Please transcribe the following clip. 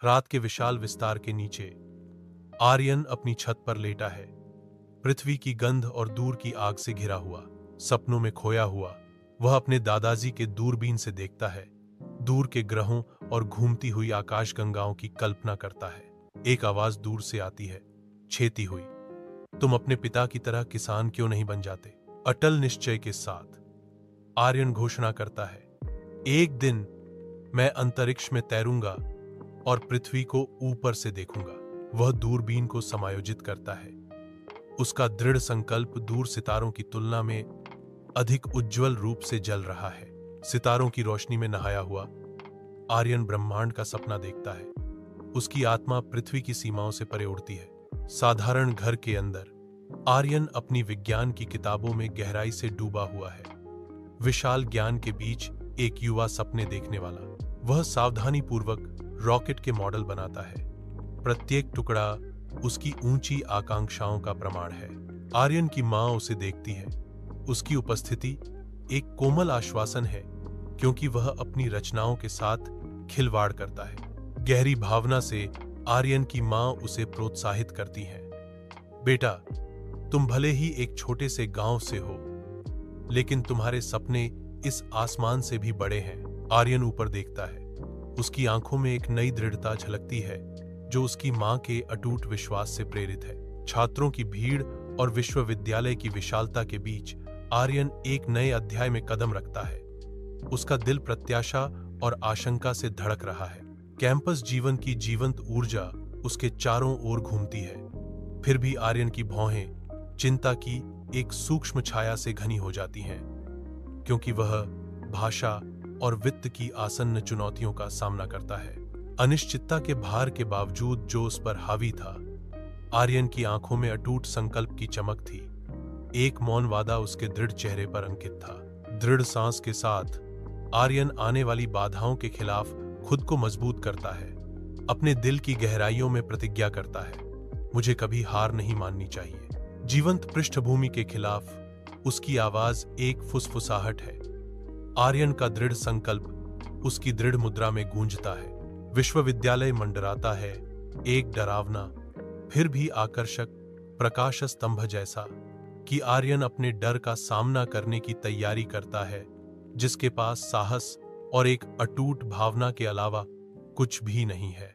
रात के विशाल विस्तार के नीचे आर्यन अपनी छत पर लेटा है, पृथ्वी की गंध और दूर की आग से घिरा हुआ। सपनों में खोया हुआ वह अपने दादाजी के दूरबीन से देखता है, दूर के ग्रहों और घूमती हुई आकाशगंगाओं की कल्पना करता है। एक आवाज दूर से आती है, छेती हुई, तुम अपने पिता की तरह किसान क्यों नहीं बन जाते? अटल निश्चय के साथ आर्यन घोषणा करता है, एक दिन मैं अंतरिक्ष में तैरूंगा और पृथ्वी को ऊपर से देखूंगा। वह दूरबीन को समायोजित करता है। उसका दृढ़ संकल्प दूर सितारों की तुलना में अधिक उज्जवल रूप से जल रहा है। सितारों की रोशनी में नहाया हुआ आर्यन ब्रह्मांड का सपना देखता है। उसकी आत्मा पृथ्वी की सीमाओं से परे उड़ती है। साधारण घर के अंदर आर्यन अपनी विज्ञान की किताबों में गहराई से डूबा हुआ है। विशाल ज्ञान के बीच एक युवा सपने देखने वाला। वह सावधानी पूर्वक रॉकेट के मॉडल बनाता है। प्रत्येक टुकड़ा उसकी ऊंची आकांक्षाओं का प्रमाण है। आर्यन की मां उसे देखती है। उसकी उपस्थिति एक कोमल आश्वासन है, क्योंकि वह अपनी रचनाओं के साथ खिलवाड़ करता है। गहरी भावना से आर्यन की मां उसे प्रोत्साहित करती है। बेटा, तुम भले ही एक छोटे से गांव से हो, लेकिन तुम्हारे सपने इस आसमान से भी बड़े हैं। आर्यन ऊपर देखता है। उसकी आंखों में एक नई दृढ़ता झलकती है, जो उसकी मां के अटूट विश्वास से प्रेरित है। छात्रों की भीड़ और विश्वविद्यालय की विशालता के बीच आर्यन एक नए अध्याय में कदम रखता है। उसका दिल प्रत्याशा और आशंका से धड़क रहा है। कैंपस जीवन की जीवंत ऊर्जा उसके चारों ओर घूमती है। फिर भी आर्यन की भौहें चिंता की एक सूक्ष्म छाया से घनी हो जाती हैं, क्योंकि वह भाषा और वित्त की आसन्न चुनौतियों का सामना करता है। अनिश्चितता के भार के बावजूद जो उस पर हावी था, आर्यन की आंखों में अटूट संकल्प की चमक थी। एक मौन वादा उसके दृढ़ चेहरे पर अंकित था। दृढ़ सांस के साथ आर्यन आने वाली बाधाओं के खिलाफ खुद को मजबूत करता है। अपने दिल की गहराइयों में प्रतिज्ञा करता है, मुझे कभी हार नहीं माननी चाहिए। जीवंत पृष्ठभूमि के खिलाफ उसकी आवाज एक फुसफुसाहट है। आर्यन का दृढ़ संकल्प उसकी दृढ़ मुद्रा में गूंजता है। विश्वविद्यालय मंडराता है, एक डरावना फिर भी आकर्षक प्रकाश स्तंभ जैसा, कि आर्यन अपने डर का सामना करने की तैयारी करता है, जिसके पास साहस और एक अटूट भावना के अलावा कुछ भी नहीं है।